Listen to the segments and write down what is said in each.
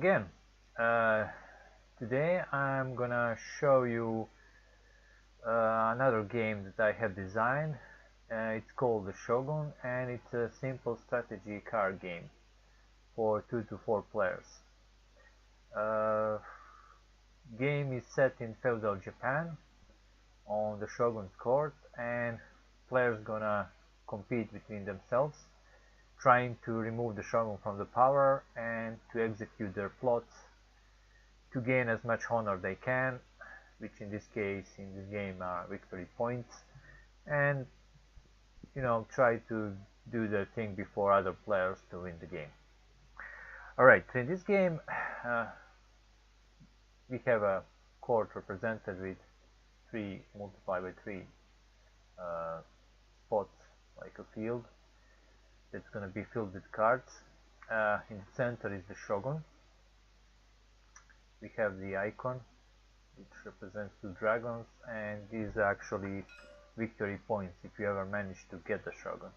again. Today I'm gonna show you another game that I have designed. It's called the Shogun, and it's a simple strategy card game for 2 to 4 players. Game is set in feudal Japan on the Shogun's court, and players gonna compete between themselves, trying to remove the Shogun from the power and to execute their plots to gain as much honor they can, which in this case, in this game, are victory points, and try to do their thing before other players to win the game. Alright, so in this game we have a court represented with 3 multiplied by 3 spots, like a field that's going to be filled with cards. In the center is the Shogun. We have the icon, which represents 2 dragons, and these are actually victory points if you ever manage to get the Shogun.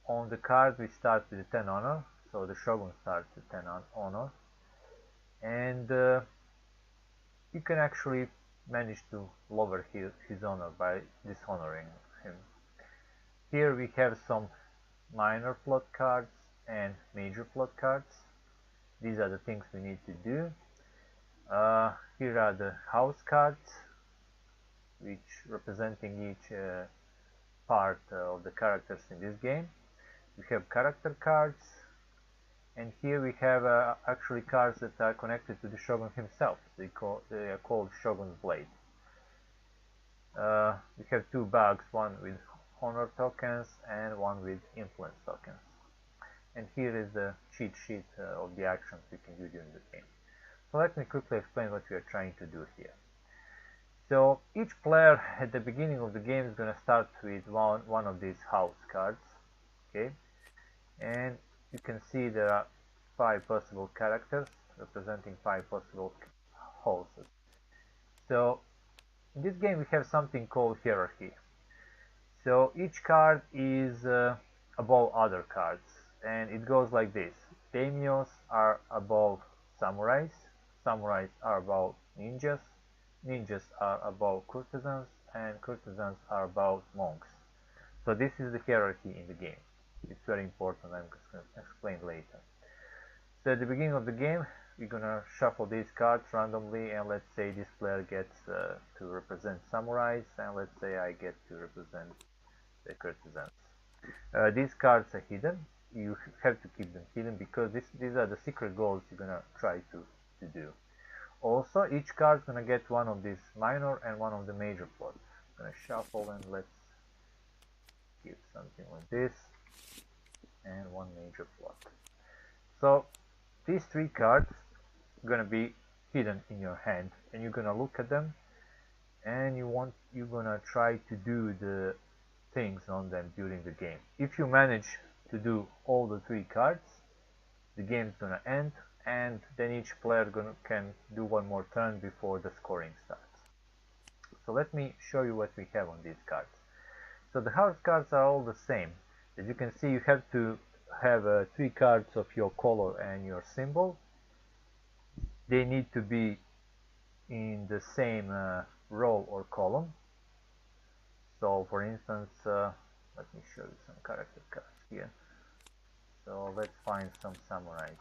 On the card we start with 10 honor, so the Shogun starts with 10 honor, and you can actually manage to lower his honor by dishonoring him. Here we have some minor plot cards and major plot cards. These are the things we need to do. Here are the house cards, which representing each part of the characters in this game. We have character cards, and here we have actually cards that are connected to the Shogun himself. They are called Shogun's Blade. We have 2 bags, one with honor tokens and one with influence tokens. And here is the cheat sheet of the actions we can do during the game. So let me quickly explain what we are trying to do here. So each player at the beginning of the game is going to start with one of these house cards. Okay, and you can see there are 5 possible characters representing 5 possible houses. So in this game we have something called hierarchy. So each card is above other cards, and it goes like this. Daimyos are above samurais, samurais are above ninjas, ninjas are above courtesans, and courtesans are above monks. So this is the hierarchy in the game. It's very important, I'm just going to explain later. So at the beginning of the game we're going to shuffle these cards randomly, and let's say this player gets to represent samurais, and let's say I get to represent the courtesans. These cards are hidden. You have to keep them hidden because these are the secret goals you're going to try to do. Also, each card is going to get one of these minor and one of the major plots. I'm going to shuffle, and let's give something like this, and one major plot. So these 3 cards are going to be hidden in your hand, and you're going to look at them, and you're going to try to do the things on them during the game. If you manage to do all the 3 cards, the game is going to end, and then each player can do one more turn before the scoring starts. So let me show you what we have on these cards. So the house cards are all the same. As you can see, you have to have 3 cards of your color and your symbol. They need to be in the same row or column. So for instance, let me show you some character cards here. So let's find some samurais.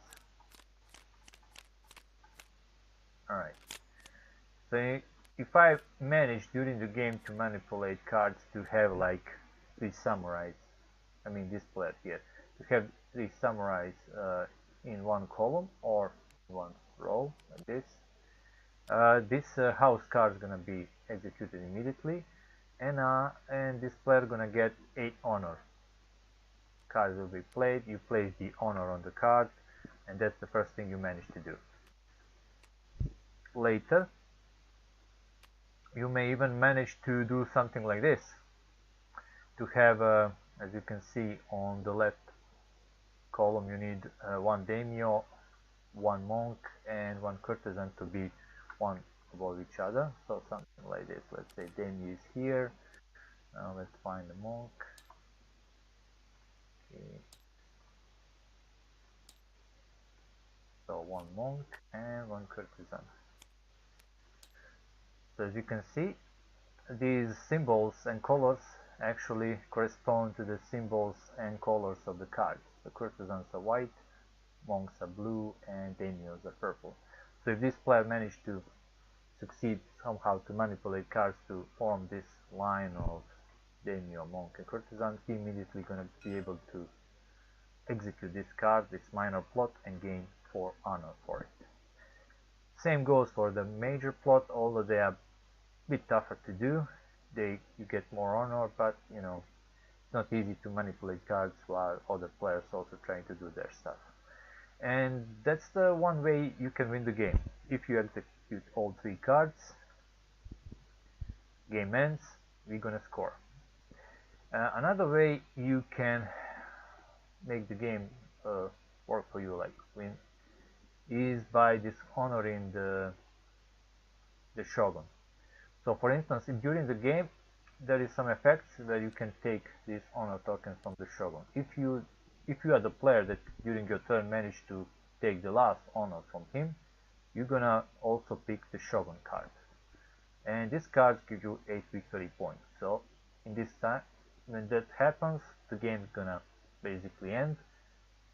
Alright, so if I manage during the game to manipulate cards to have like 3 samurais, I mean this player here, to have 3 samurais in one column or one row like this, this house card is going to be executed immediately, and this player is going to get 8 honor. Cards will be played, you place the honor on the card, and that's the first thing you manage to do. Later, you may even manage to do something like this, to have, as you can see on the left column, you need 1 daimyo, 1 monk, and 1 courtesan to be one above each other. So something like this. Let's say daimyo is here. Let's find the monk. Okay. so one monk and one courtesan. So as you can see, these symbols and colors actually correspond to the symbols and colors of the cards. The courtesans are white, monks are blue, and daimyos are purple. So if this player managed to succeed somehow to manipulate cards to form this line of daimyo, monk, and courtesan, he immediately gonna be able to execute this card, this minor plot, and gain 4 honor for it. Same goes for the major plot, although they are a bit tougher to do. You get more honor, but you know, it's not easy to manipulate cards while other players also trying to do their stuff. And that's the one way you can win the game. If you execute all 3 cards, game ends, we're gonna score. Another way you can make the game work for you, like win, is by dishonoring the Shogun. So for instance, during the game there is some effects where you can take these honor tokens from the Shogun. If you are the player that during your turn managed to take the last honor from him, you're gonna also pick the Shogun card. And these cards give you 8 victory points. So in this time, when that happens, the game is gonna basically end,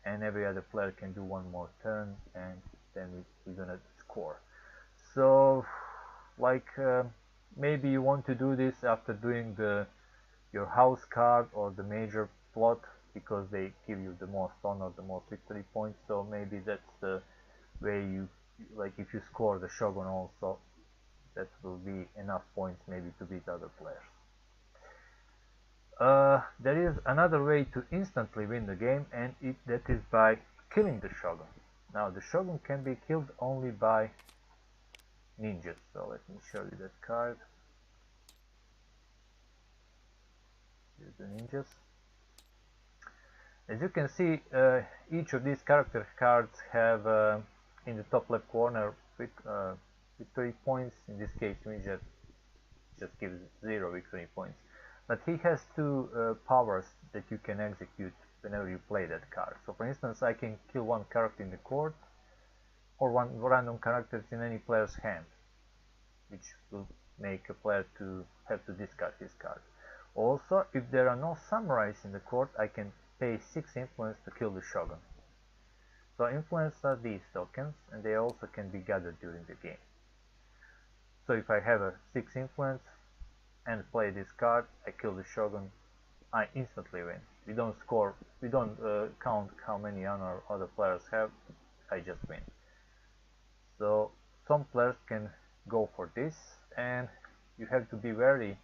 and every other player can do one more turn, and then we're gonna score. So like maybe you want to do this after doing your house card or the major plot, because they give you the most honor, the most victory points. So maybe that's the way you, like if you score the Shogun also, that will be enough points maybe to beat other players. There is another way to instantly win the game, and that is by killing the Shogun. Now the Shogun can be killed only by ninjas, so let me show you that card. Here's the ninjas. As you can see, each of these character cards have in the top left corner victory points. In this case, ninja just gives 0 victory points. But he has 2 powers that you can execute whenever you play that card. So for instance, I can kill one character in the court, or one random characters in any player's hand, which will make a player to have to discard his card. Also, if there are no samurais in the court, I can pay 6 influence to kill the Shogun. So influence are these tokens, and they also can be gathered during the game. So if I have a 6 influence and play this card, I kill the Shogun, I instantly win. We don't score, we don't count how many honor other players have, I just win. So some players can go for this, and you have to be wary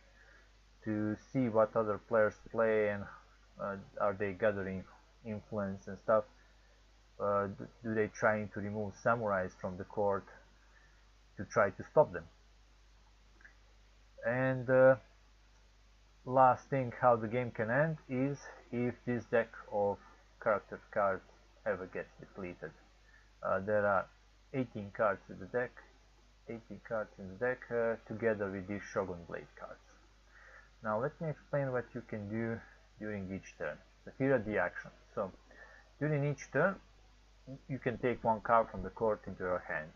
to see what other players play, and are they gathering influence and stuff. Do they trying to remove samurais from the court to try to stop them? And last thing, how the game can end is if this deck of character cards ever gets depleted. There are 18 cards in the deck, together with these Shogun Blade cards. Now let me explain what you can do during each turn. So here are the actions. So during each turn, you can take one card from the court into your hand.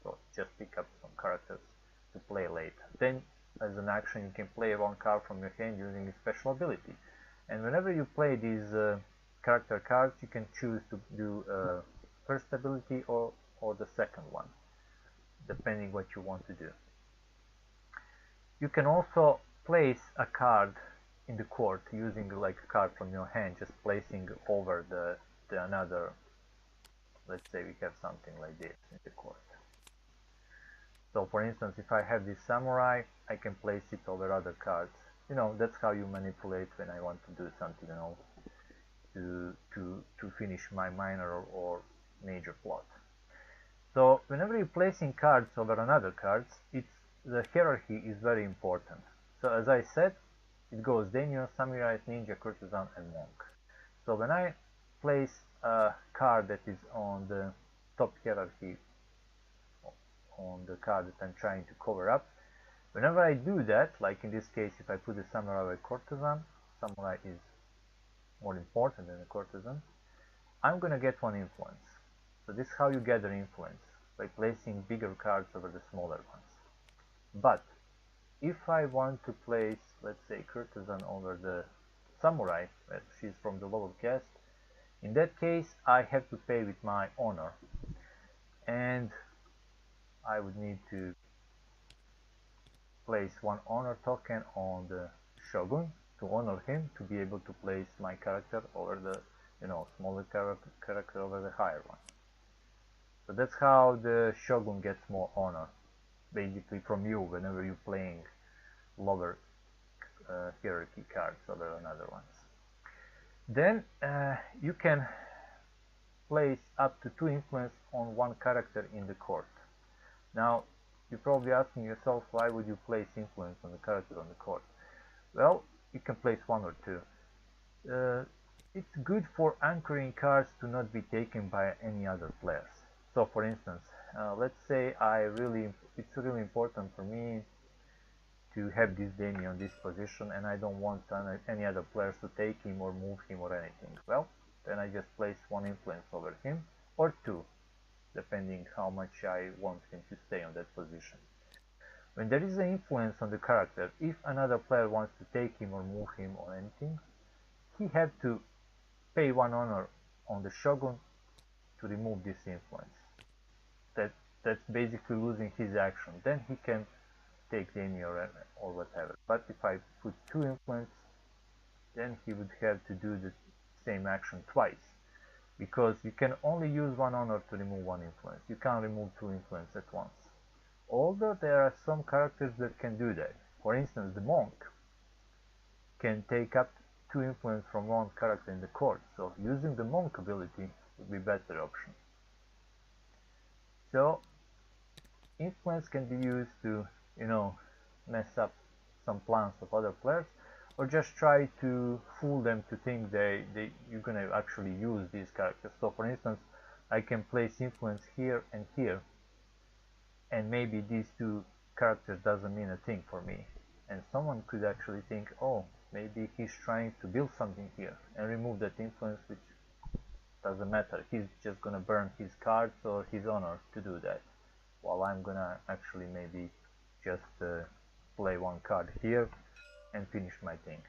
So just pick up some characters to play later. Then as an action, you can play one card from your hand using a special ability. And whenever you play these character cards, you can choose to do first ability or the second one, depending what you want to do. You can also place a card in the court using like a card from your hand, just placing over the another. Let's say we have something like this in the court. So for instance, if I have this samurai, I can place it over other cards. You know, that's how you manipulate when I want to do something, you know, to finish my minor or major plot. So whenever you're placing cards over another cards, the hierarchy is very important. So as I said, it goes daimyo, samurai, ninja, courtesan, and monk. So when I place a card that is on the top hierarchy, on the card that I'm trying to cover up, whenever I do that, like in this case, if I put the samurai or courtesan, samurai is more important than a courtesan, I'm gonna get one influence. So this is how you gather influence, by placing bigger cards over the smaller ones. But if I want to place, let's say, courtesan over the samurai, she's from the lower caste, in that case I have to pay with my honor, and I would need to place one honor token on the shogun to honor him, to be able to place my character over the, smaller character over the higher one. So that's how the shogun gets more honor, basically, from you whenever you're playing lower hierarchy cards over another ones. Then you can place up to 2 influence on one character in the court. Now you're probably asking yourself, why would you place influence on the character on the court? Well, you can place 1 or 2. It's good for anchoring cards to not be taken by any other players. So for instance, let's say it's really important for me to have this daemon on this position, and I don't want any other players to take him or move him or anything. Well, then I just place 1 influence over him, or 2, depending how much I want him to stay on that position. When there is an influence on the character, if another player wants to take him or move him or anything, he has to pay 1 honor on the shogun to remove this influence. That's basically losing his action. Then he can take the enemy or whatever. But if I put 2 influence, then he would have to do the same action twice, because you can only use 1 honor to remove 1 influence. You can't remove 2 influence at once. Although there are some characters that can do that. For instance, the monk can take up 2 influence from 1 character in the court, so using the monk ability would be a better option. So influence can be used to, mess up some plans of other players, or just try to fool them to think you're gonna actually use these characters. So for instance, I can place influence here and here, and maybe these 2 characters doesn't mean a thing for me, and someone could actually think, oh, maybe he's trying to build something here, and remove that influence, which doesn't matter. He's just gonna burn his cards or his honor to do that, while I'm gonna actually maybe just play 1 card here and finish my thing.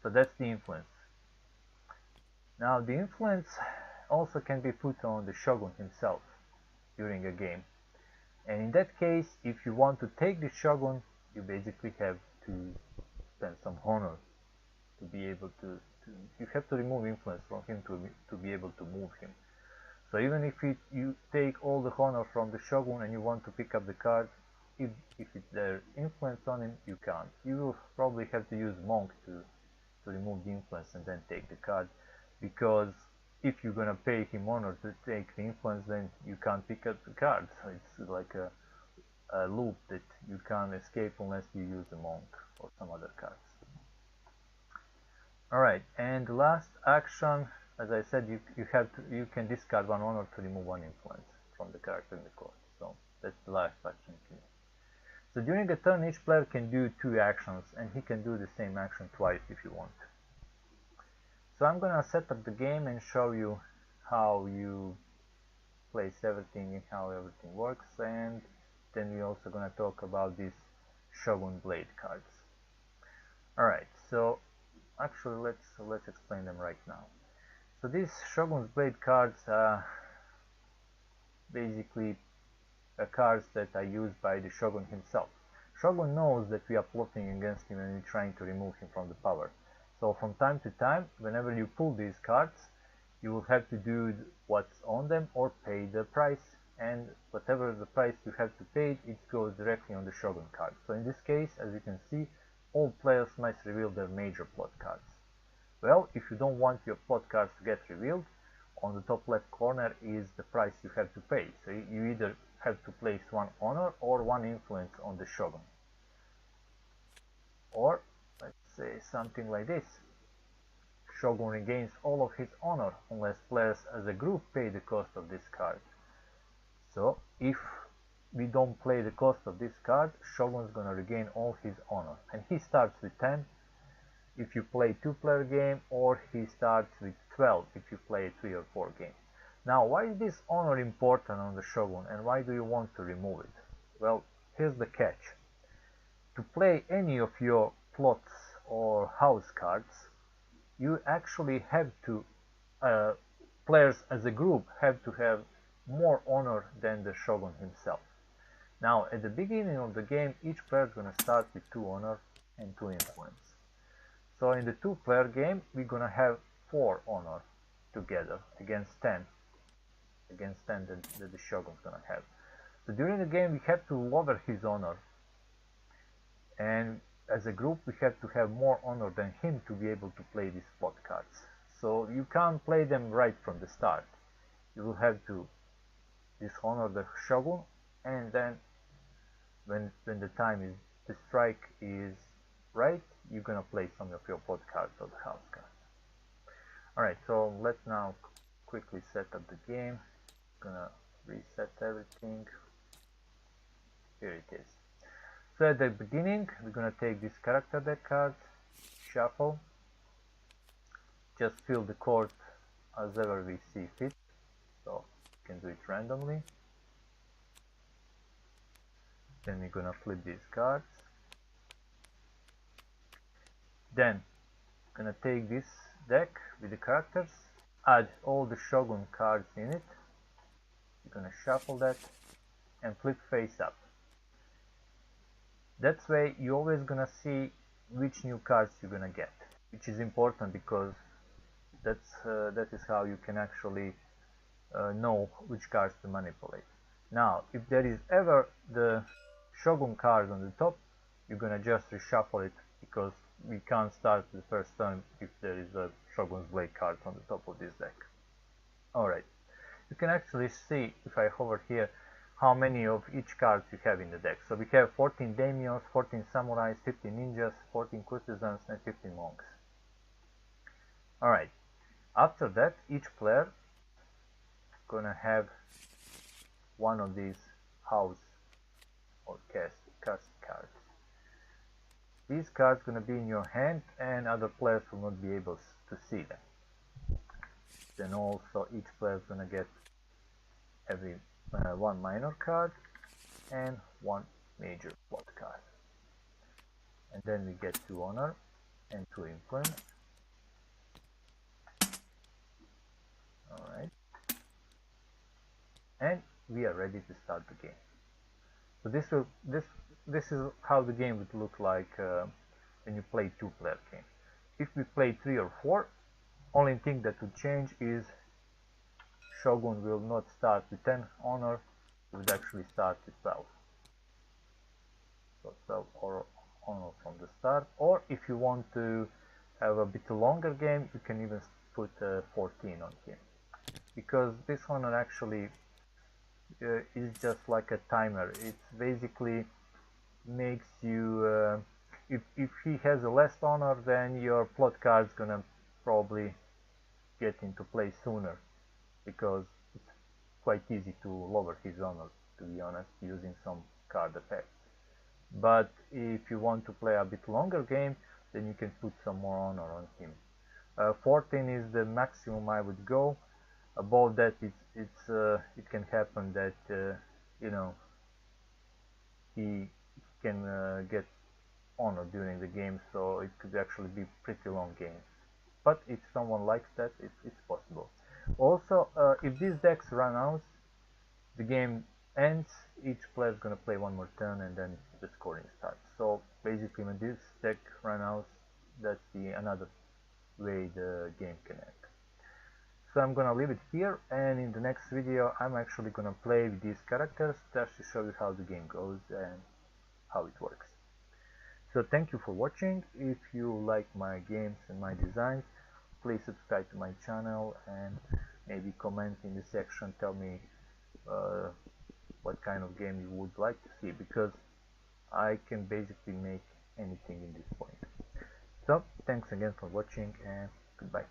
So that's the influence. Now the influence also can be put on the shogun himself during a game, and in that case, if you want to take the shogun, you basically have to spend some honor to be able to you have to remove influence from him to be able to move him. So even if you take all the honor from the shogun and you want to pick up the card, if there's influence on him, you can't. You will probably have to use monk to remove the influence and then take the card, because if you're gonna pay him honor to take the influence, then you can't pick up the card. So it's like a loop that you can't escape unless you use the monk or some other cards. Alright, and the last action, as I said, you can discard 1 honor to remove 1 influence from the character in the court. So that's the last action you can do. So during a turn, each player can do 2 actions, and he can do the same action twice if you want. So I'm gonna set up the game and show you how you place everything and how everything works, and then we're also gonna talk about these Shogun Blade cards. Alright, so actually let's explain them right now. So these Shogun's Blade cards are basically cards that are used by the Shogun himself. Shogun knows that we are plotting against him and we're trying to remove him from the power. So from time to time, whenever you pull these cards, you will have to do what's on them or pay the price, and whatever the price you have to pay, it goes directly on the Shogun card. So in this case, as you can see, all players must reveal their major plot cards. Well, if you don't want your plot cards to get revealed, on the top left corner is the price you have to pay. So you either have to place 1 honor or 1 influence on the Shogun. Or, let's say something like this. Shogun regains all of his honor unless players as a group pay the cost of this card. So, if we don't play the cost of this card, Shogun's gonna regain all his honor. And he starts with 10 if you play 2-player game, or he starts with 12 if you play a 3 or 4 game. Now, why is this honor important on the Shogun, and why do you want to remove it? Well, here's the catch. To play any of your plots or house cards, you actually have to, players as a group have to have more honor than the Shogun himself. Now, at the beginning of the game, each player is going to start with 2 honor and 2 influence. So in the 2-player game, we're going to have 4 honor together against 10 that the Shogun is going to have. So during the game, we have to lower his honor, and as a group we have to have more honor than him to be able to play these plot cards. So you can't play them right from the start. You will have to dishonor the Shogun, and then when the time is, the strike is right, you're gonna play some of your plot cards or the house cards. Alright, so let's now quickly set up the game. Gonna reset everything. Here it is. So at the beginning, we're gonna take this character deck cards, shuffle, just fill the court as ever we see fit. So you can do it randomly. Then we're gonna flip these cards. Then gonna take this deck with the characters, add all the Shogun cards in it. You're gonna shuffle that and flip face up. That way you're always gonna see which new cards you're gonna get, which is important because that is how you can actually know which cards to manipulate. Now, if there is ever the Shogun card on the top, you're gonna just reshuffle it because we can't start the first turn if there is a Shogun's Blade card on the top of this deck. Alright. You can actually see, if I hover here, how many of each card you have in the deck. So we have 14 daimyos, 14 samurais, 15 ninjas, 14 courtesans, and 15 monks. Alright, after that, each player is gonna have one of these house or caste cards. These cards gonna be in your hand, and other players will not be able to see them. Then also each player is gonna get every one minor card and one major plot card. And then we get 2 honor and 2 influence. Alright. And we are ready to start the game. So this is how the game would look like when you play 2-player game. If we play 3 or 4, only thing that would change is Shogun will not start with 10 honor, it would actually start with 12. So 12 honor from the start, or if you want to have a bit longer game, you can even put 14 on him. Because this honor actually is just like a timer. It basically makes you, if he has a less honor, then your plot card's gonna probably get into play sooner, because it's quite easy to lower his honor, to be honest, using some card effects. But if you want to play a bit longer game, then you can put some more honor on him. 14 is the maximum I would go. Above that, it can happen that you know, he can get honor during the game, so it could actually be pretty long games. But if someone likes that, it's possible. Also, if these decks run out, the game ends, each player is going to play one more turn, and then the scoring starts. So basically, when this deck runs out, that's another way the game can end. So I'm gonna leave it here, and in the next video I'm actually gonna play with these characters just to show you how the game goes and how it works. So thank you for watching. If you like my games and my designs, please subscribe to my channel and maybe comment in the section, tell me what kind of game you would like to see, because I can basically make anything in this point. So thanks again for watching, and goodbye.